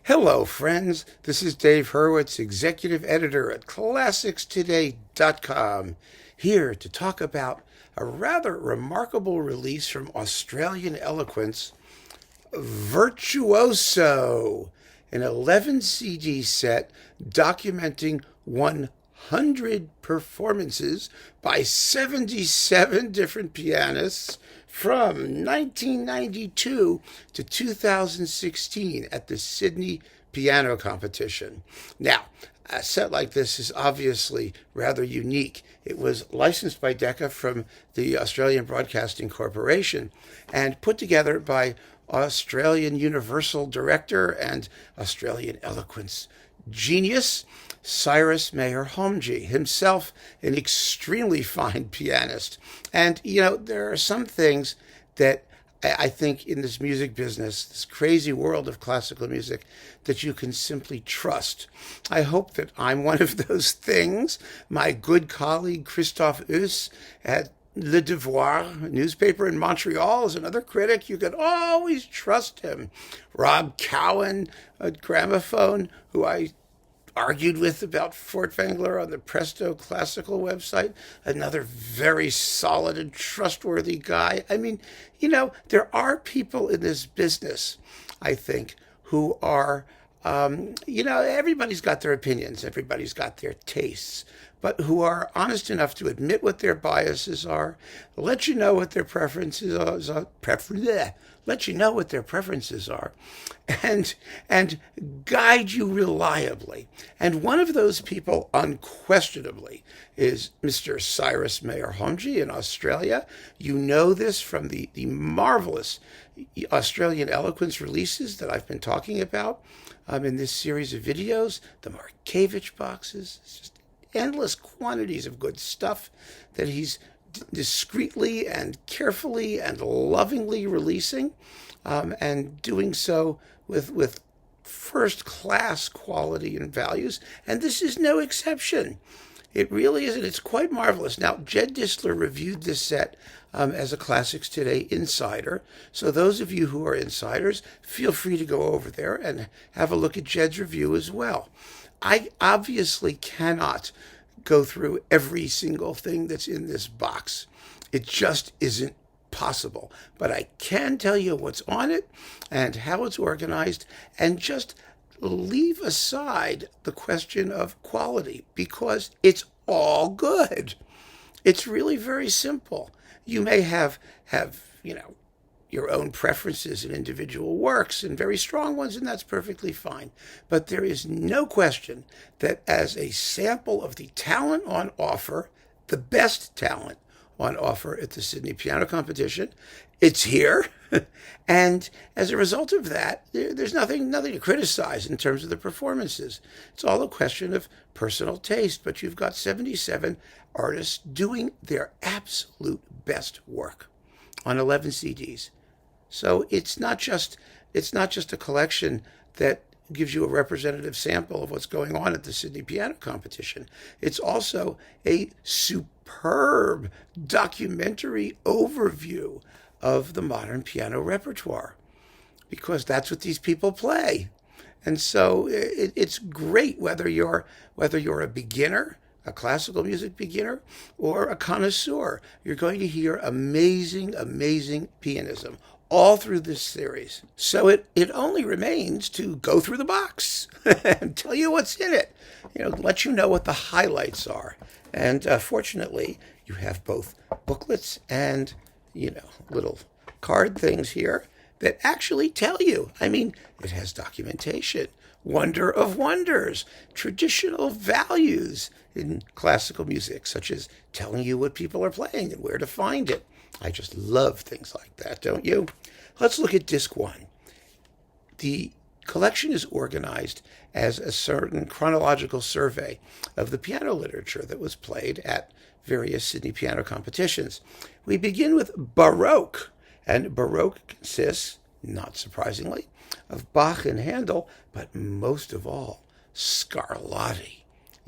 Hello, friends. This is Dave Hurwitz, executive editor at ClassicsToday.com, here to talk about a rather remarkable release from Australian Eloquence, Virtuoso, an 11 CD set documenting 100 performances by 77 different pianists from 1992 to 2016 at the Sydney Piano Competition. Now, a set like this is obviously rather unique. It was licensed by Decca from the Australian Broadcasting Corporation and put together by Australian Universal Director and Australian Eloquence genius Cyrus Meher-Homji, himself an extremely fine pianist. And, there are some things that I think in this music business, this crazy world of classical music, that you can simply trust. I hope that I'm one of those things. My good colleague Christophe Huss at Le Devoir newspaper in Montreal is another critic. You can always trust him. Rob Cowan at Gramophone, who I argued with about Fort Wengler on the Presto Classical website, another very solid and trustworthy guy. I mean, there are people in this business, I think, who are, everybody's got their opinions, everybody's got their tastes, but who are honest enough to admit what their biases are, let you know what their preferences are, let you know what their preferences are, and guide you reliably. And one of those people, unquestionably, is Mr. Cyrus Meher-Homji in Australia. You know this from the marvelous Australian Eloquence releases that I've been talking about in this series of videos, the Markevich boxes. It's just endless quantities of good stuff that he's discreetly and carefully and lovingly releasing, and doing so with first-class quality and values. And this is no exception. It really isn't. It's quite marvelous. Now, Jed Disler reviewed this set as a Classics Today insider. So those of you who are insiders, feel free to go over there and have a look at Jed's review as well. I obviously cannot go through every single thing that's in this box. It just isn't possible. But I can tell you what's on it and how it's organized, and just leave aside the question of quality, because it's all good. It's really very simple. You may have your own preferences in individual works, and very strong ones, and that's perfectly fine. But there is no question that as a sample of the talent on offer, the best talent on offer at the Sydney Piano Competition, it's here. And as a result of that, there's nothing to criticize in terms of the performances. It's all a question of personal taste, but you've got 77 artists doing their absolute best work on 11 CDs. So it's not just a collection that gives you a representative sample of what's going on at the Sydney Piano Competition. It's also a superb documentary overview of the modern piano repertoire, because that's what these people play. And so it's great whether you're a beginner, a classical music beginner, or a connoisseur. You're going to hear amazing, amazing pianism all through this series. So it only remains to go through the box and tell you what's in it, let you know what the highlights are. And fortunately, you have both booklets and, little card things here that actually tell you. I mean, it has documentation, wonder of wonders, traditional values in classical music, such as telling you what people are playing and where to find it. I just love things like that, don't you? Let's look at disc one. The collection is organized as a certain chronological survey of the piano literature that was played at various Sydney piano competitions. We begin with Baroque, and Baroque consists, not surprisingly, of Bach and Handel, but most of all, Scarlatti.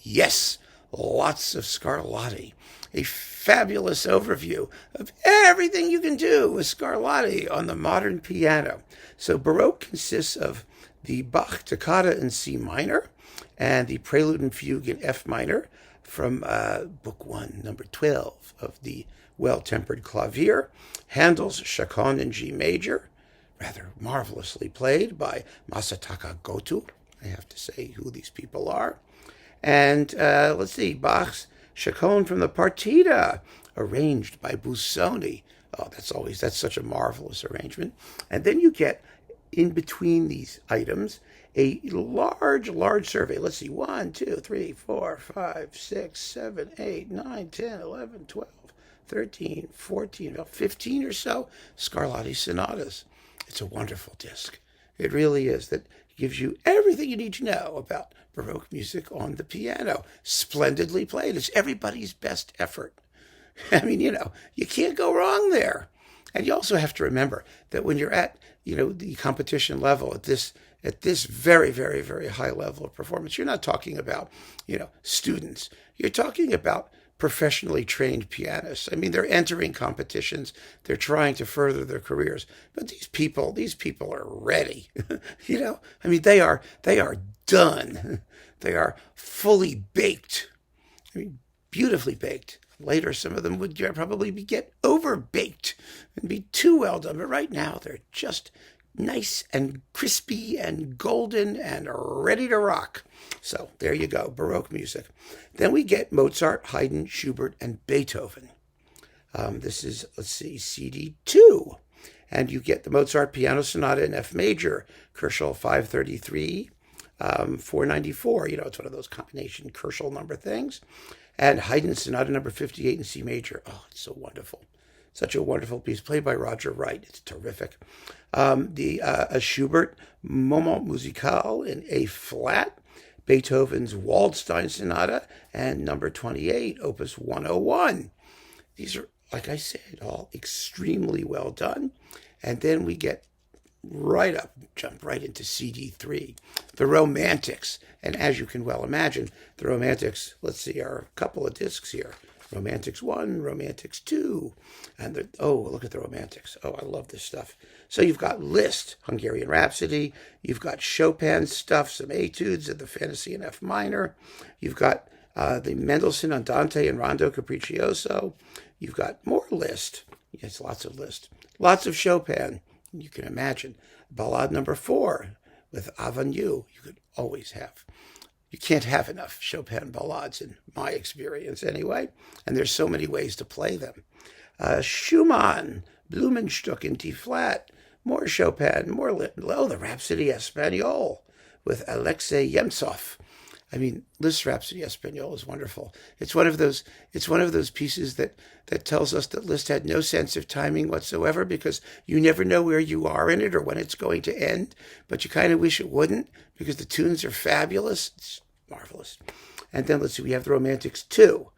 Yes, lots of Scarlatti. A fabulous overview of everything you can do with Scarlatti on the modern piano. So Baroque consists of the Bach Toccata in C minor, and the Prelude and Fugue in F minor from Book 1, number 12 of the Well-Tempered Clavier. Handel's Chaconne in G major, rather marvelously played by Masataka Goto. I have to say who these people are. And let's see, Bach's Chaconne from the Partita, arranged by Busoni. Oh, that's such a marvelous arrangement. And then you get, in between these items, a large survey. Let's see, 1, 2, 3, 4, 5, 6, 7, 8, 9, 10, 11, 12, 13, 14, about 15 or so Scarlatti sonatas. It's a wonderful disc. It really is. That gives you everything you need to know about Baroque music on the piano. Splendidly played. It's everybody's best effort. I mean, you can't go wrong there. And you also have to remember that when you're at, the competition level at this very, very, very high level of performance, you're not talking about, students. You're talking about professionally trained pianists. I mean, they're entering competitions. They're trying to further their careers. But these people are ready. I mean, they are done. They are fully baked. I mean, beautifully baked. Later, some of them would probably get over-baked and be too well done. But right now, they're just nice and crispy and golden and ready to rock. So there you go, Baroque music. Then we get Mozart, Haydn, Schubert, and Beethoven. This is, CD 2. And you get the Mozart Piano Sonata in F major, Koelschel 533, 494. It's one of those combination Koelschel number things. And Haydn Sonata number 58 in C major. Oh, it's so wonderful. Such a wonderful piece, played by Roger Wright. It's terrific. A Schubert Moment Musical in A flat, Beethoven's Waldstein Sonata, and number 28, Opus 101. These are, like I said, all extremely well done. And then we get jump right into CD3, the Romantics. And as you can well imagine, the Romantics, are a couple of discs here. Romantics 1, Romantics 2, and look at the Romantics. Oh, I love this stuff. So you've got Liszt, Hungarian Rhapsody. You've got Chopin stuff, some etudes of the Fantasy in F minor. You've got the Mendelssohn Andante and Rondo Capriccioso. You've got more Liszt. Yes, lots of Liszt. Lots of Chopin. You can imagine. Ballade number 4 with Avenue. You could always have. You can't have enough Chopin ballades, in my experience anyway, and there's so many ways to play them. Schumann, Blumenstück in D-flat, more Chopin, more the Rhapsody Espagnole with Alexei Yemtsov. I mean, Liszt's Rhapsody Espagnole is wonderful. It's one of those pieces that tells us that Liszt had no sense of timing whatsoever, because you never know where you are in it or when it's going to end, but you kind of wish it wouldn't, because the tunes are fabulous. It's marvelous. And then we have the Romantics 2,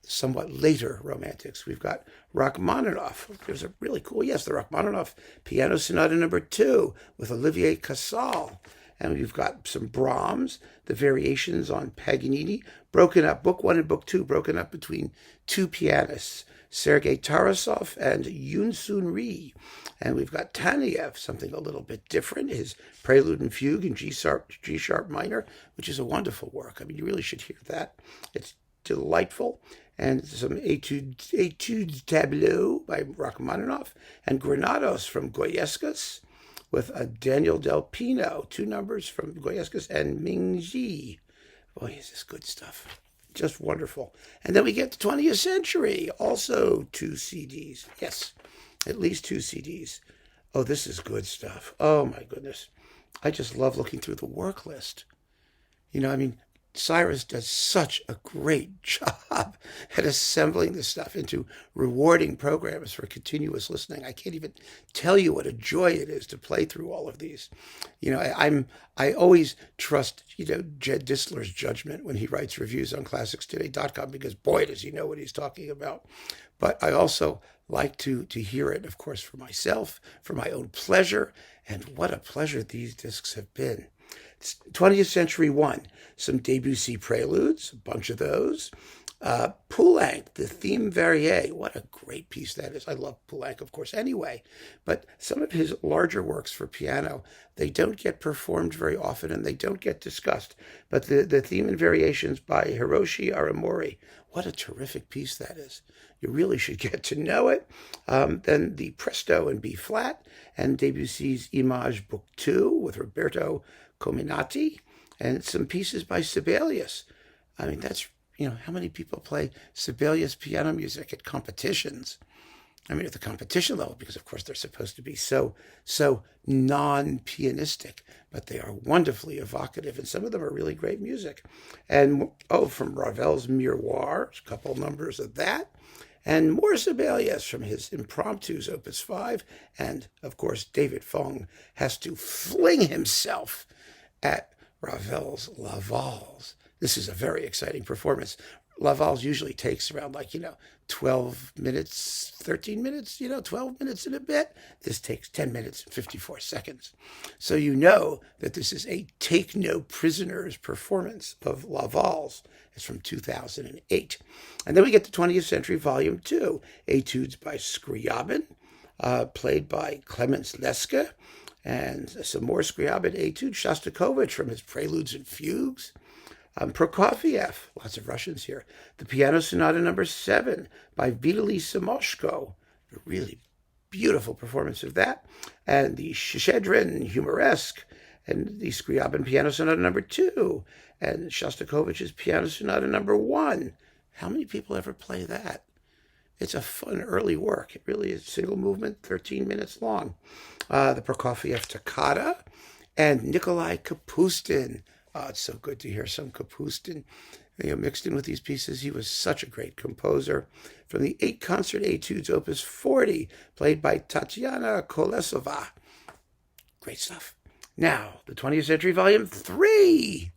somewhat later Romantics. We've got Rachmaninoff. There's a really cool, the Rachmaninoff Piano Sonata number 2 with Olivier Cassel. And we've got some Brahms, the variations on Paganini, broken up, Book 1 and Book 2, broken up between two pianists, Sergei Tarasov and Yoon-Soon Ri. And we've got Taneyev, something a little bit different, his Prelude and Fugue in G-sharp minor, which is a wonderful work. I mean, you really should hear that. It's delightful. And some Etudes Tableau by Rachmaninoff, and Granados from Goyescas, with Daniel Del Pino, 2 numbers from Goyescas, and Ming-Ji. Boy, is this good stuff. Just wonderful. And then we get the 20th century, also 2 CDs. Yes, at least 2 CDs. Oh, this is good stuff. Oh, my goodness. I just love looking through the work list. Cyrus does such a great job at assembling this stuff into rewarding programs for continuous listening. I can't even tell you what a joy it is to play through all of these. I always trust, Jed Disler's judgment when he writes reviews on ClassicsToday.com, because boy, does he know what he's talking about. But I also like to hear it, of course, for myself, for my own pleasure, and what a pleasure these discs have been. 20th Century 1, some Debussy preludes, a bunch of those. Poulenc, the theme Verrier, what a great piece that is. I love Poulenc, of course, anyway. But some of his larger works for piano, they don't get performed very often and they don't get discussed. But the theme and variations by Hiroshi Aramori, what a terrific piece that is. You really should get to know it. Then the Presto in B flat and Debussy's Image Book 2 with Roberto Cominati and some pieces by Sibelius. I mean, that's, how many people play Sibelius piano music at competitions? I mean, at the competition level, because of course they're supposed to be so non-pianistic, but they are wonderfully evocative, and some of them are really great music. And from Ravel's Miroir, a couple numbers of that, and more Sibelius from his Impromptus, Opus 5, and of course David Fong has to fling himself at Ravel's La Valse. This is a very exciting performance. La Valse usually takes around 12 minutes, 13 minutes, 12 minutes and a bit. This takes 10 minutes and 54 seconds. So you know that this is a take no prisoners performance of La Valse. It's from 2008. And then we get the 20th Century Volume 2, Etudes by Scriabin, played by Clemens Leske, and some more Scriabin etudes, Shostakovich from his Preludes and Fugues, Prokofiev, lots of Russians here, the Piano Sonata No. 7 by Vitaly Samoshko, a really beautiful performance of that, and the Shchedrin Humoresque, and the Scriabin Piano Sonata No. 2, and Shostakovich's Piano Sonata No. 1. How many people ever play that? It's a fun early work. It really is single movement, 13 minutes long. The Prokofiev Toccata and Nikolai Kapustin. Oh, it's so good to hear some Kapustin mixed in with these pieces. He was such a great composer. From the 8 Concert Etudes, Opus 40, played by Tatiana Kolesova. Great stuff. Now, the 20th Century Volume 3.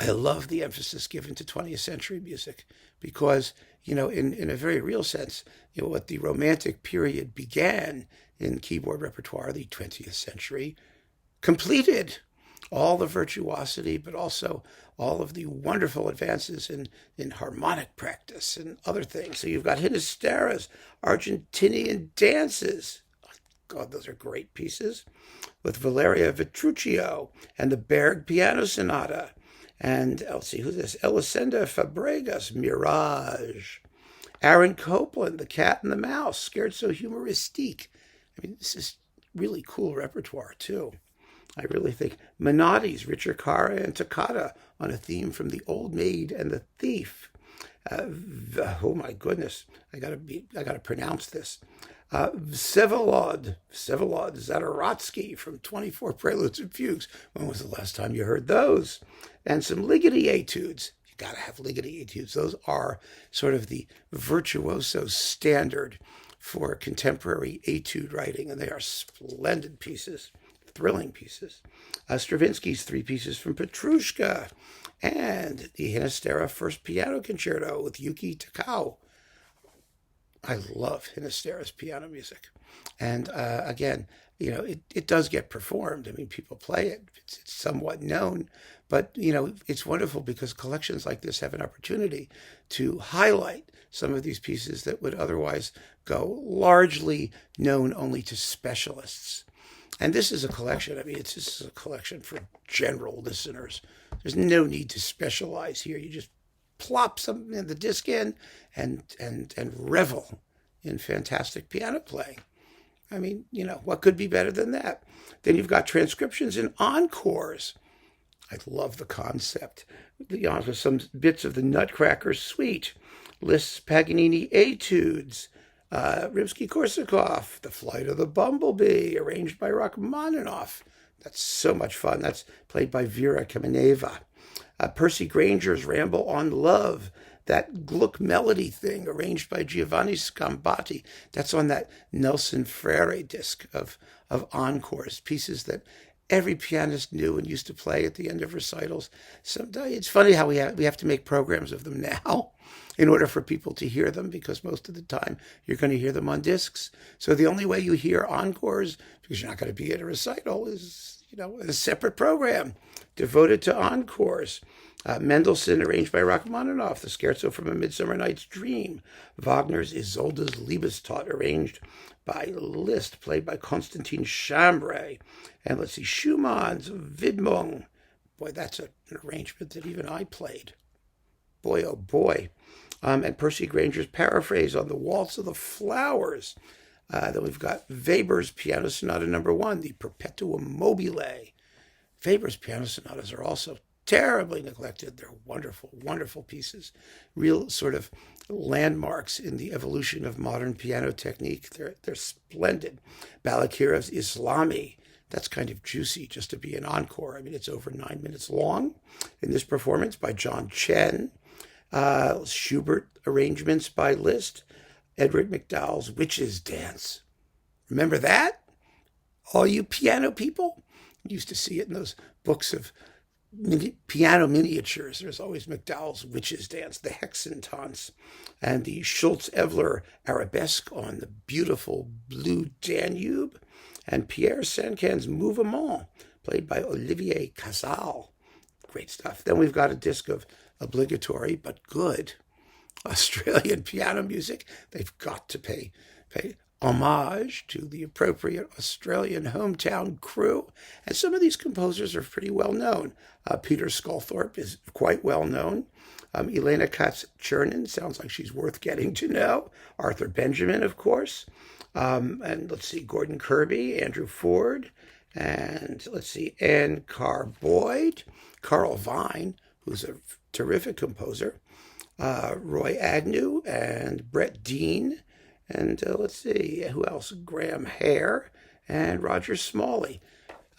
I love the emphasis given to 20th century music because, in a very real sense, what the Romantic period began in keyboard repertoire, the 20th century, completed all the virtuosity, but also all of the wonderful advances in harmonic practice and other things. So you've got Hinisteras, Argentinian dances. Oh, God, those are great pieces. With Valeria Vitruccio and the Berg Piano Sonata. And let's see, who's this? Elisenda Fabregas, Mirage. Aaron Copland, The Cat and the Mouse, Scherzo Humoristique. I mean, this is really cool repertoire, too. I really think Menotti's Ricercare and Toccata on a theme from The Old Maid and the Thief. Oh my goodness, I gotta pronounce this. Vsevolod Zadarotsky from 24 Preludes and Fugues. When was the last time you heard those? And some Ligeti etudes. You gotta have Ligeti etudes. Those are sort of the virtuoso standard for contemporary etude writing, and they are splendid pieces. Thrilling pieces. Stravinsky's 3 pieces from Petrushka, and the Hinastera First Piano Concerto with Yuki Takao. I love Hinastera's piano music. And again, it does get performed. I mean, people play it. It's somewhat known. But, it's wonderful because collections like this have an opportunity to highlight some of these pieces that would otherwise go largely known only to specialists. And this is a collection. I mean, this is a collection for general listeners. There's no need to specialize here. You just plop something in the disc in and revel in fantastic piano playing. I mean, what could be better than that? Then you've got transcriptions and encores. I love the concept. Some bits of the Nutcracker Suite, Liszt's Paganini Etudes, Rimsky-Korsakov, The Flight of the Bumblebee, arranged by Rachmaninoff. That's so much fun. That's played by Vera Kameneva. Percy Granger's Ramble on Love, that Gluck melody thing, arranged by Giovanni Scambati. That's on that Nelson Freire disc of encores, pieces that every pianist knew and used to play at the end of recitals. Sometimes it's funny how we have to make programs of them now in order for people to hear them, because most of the time you're going to hear them on discs. So the only way you hear encores, because you're not going to be at a recital, is a separate program devoted to encores. Mendelssohn, arranged by Rachmaninoff, the Scherzo from A Midsummer Night's Dream. Wagner's Isolde's Liebestod, arranged by Liszt, played by Constantin Chambray. And let's see, Schumann's Widmung. Boy, that's an arrangement that even I played. Boy, oh boy. And Percy Granger's Paraphrase on the Waltz of the Flowers. Then we've got Weber's Piano Sonata No. 1, the Perpetuum Mobile. Weber's piano sonatas are also terribly neglected. They're wonderful, wonderful pieces. Real sort of landmarks in the evolution of modern piano technique. They're splendid. Balakirov's Islami. That's kind of juicy just to be an encore. I mean, it's over 9 minutes long in this performance by John Chen. Schubert arrangements by Liszt. Edward MacDowell's Witch's Dance. Remember that? All you piano people? You used to see it in those books of piano miniatures. There's always MacDowell's Witch's Dance, the Hexentanz, and the Schultz-Evler Arabesque on the beautiful Blue Danube, and Pierre Sancan's Mouvement, played by Olivier Casal. Great stuff. Then we've got a disc of obligatory but good Australian piano music. They've got to pay homage to the appropriate Australian hometown crew. And some of these composers are pretty well known. Peter Sculthorpe is quite well known. Elena Katz-Chernin sounds like she's worth getting to know. Arthur Benjamin, of course. And let's see, Gordon Kirby, Andrew Ford, and let's see, Anne Carr Boyd, Carl Vine, who's a terrific composer, Roy Agnew, and Brett Dean, and let's see, who else? Graham Hare and Roger Smalley.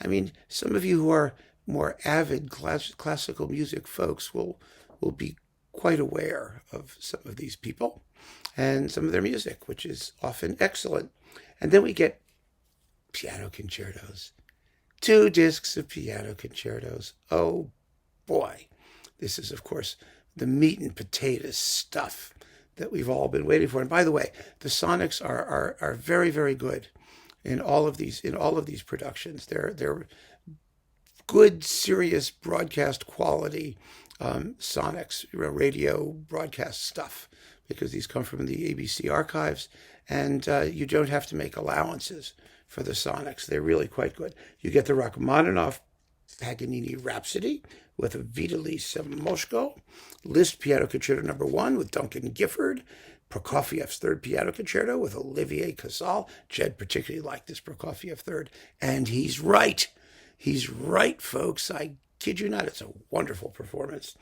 I mean, some of you who are more avid classical music folks will be quite aware of some of these people and some of their music, which is often excellent. And then we get piano concertos. 2 discs of piano concertos. Oh boy. This is, of course, the meat and potatoes stuff that we've all been waiting for. And by the way, the sonics are very, very good in all of these productions. They're good, serious broadcast quality sonics, radio broadcast stuff, because these come from the ABC archives, and you don't have to make allowances for the sonics. They're really quite good. You get the Rachmaninoff Paganini Rhapsody with Vitaly Samoshko, Liszt Piano Concerto No. 1 with Duncan Gifford, Prokofiev's Third Piano Concerto with Olivier Casal. Jed particularly liked this Prokofiev Third, and he's right. He's right, folks. I kid you not. It's a wonderful performance.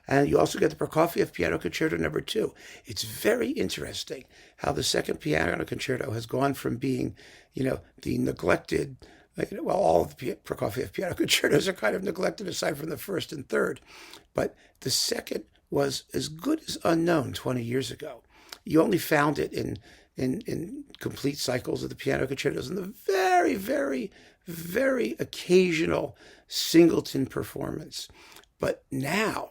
And you also get the Prokofiev Piano Concerto No. 2. It's very interesting how the second piano concerto has gone from being, the neglected, well, all of the Prokofiev piano concertos are kind of neglected aside from the first and third. But the second was as good as unknown 20 years ago. You only found it in complete cycles of the piano concertos and the very, very, very occasional singleton performance. But now,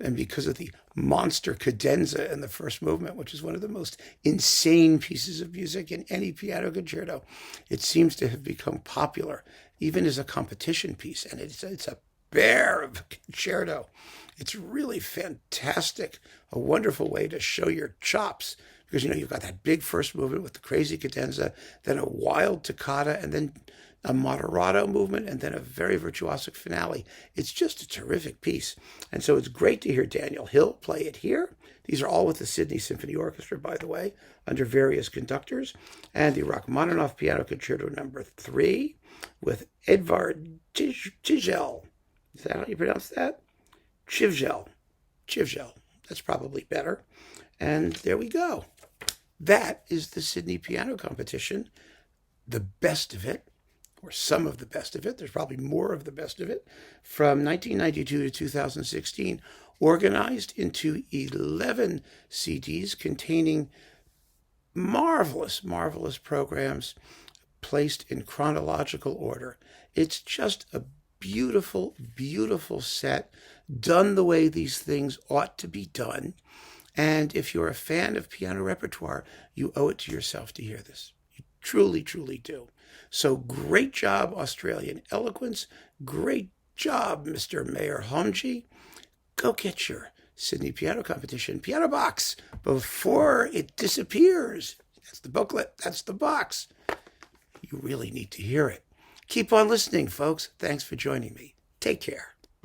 and because of the monster cadenza in the first movement, which is one of the most insane pieces of music in any piano concerto, it seems to have become popular, even as a competition piece. And it's a bear of a concerto. It's really fantastic, a wonderful way to show your chops, because, you've got that big first movement with the crazy cadenza, then a wild toccata, and then a moderato movement, and then a very virtuosic finale. It's just a terrific piece. And so it's great to hear Daniel Hill play it here. These are all with the Sydney Symphony Orchestra, by the way, under various conductors. And the Rachmaninoff Piano Concerto No. 3 with Edvard Tijel. Is that how you pronounce that? Chivjel. That's probably better. And there we go. That is the Sydney Piano Competition. The best of it, or some of the best of it, there's probably more of the best of it, from 1992 to 2016, organized into 11 CDs containing marvelous, marvelous programs placed in chronological order. It's just a beautiful, beautiful set, done the way these things ought to be done. And if you're a fan of piano repertoire, you owe it to yourself to hear this. You truly, truly do. So great job, Australian Eloquence. Great job, Mr. Meher-Homji. go get your Sydney Piano Competition piano box before it disappears. That's the booklet. That's the box. You really need to hear it. Keep on listening, folks. Thanks for joining me. Take care.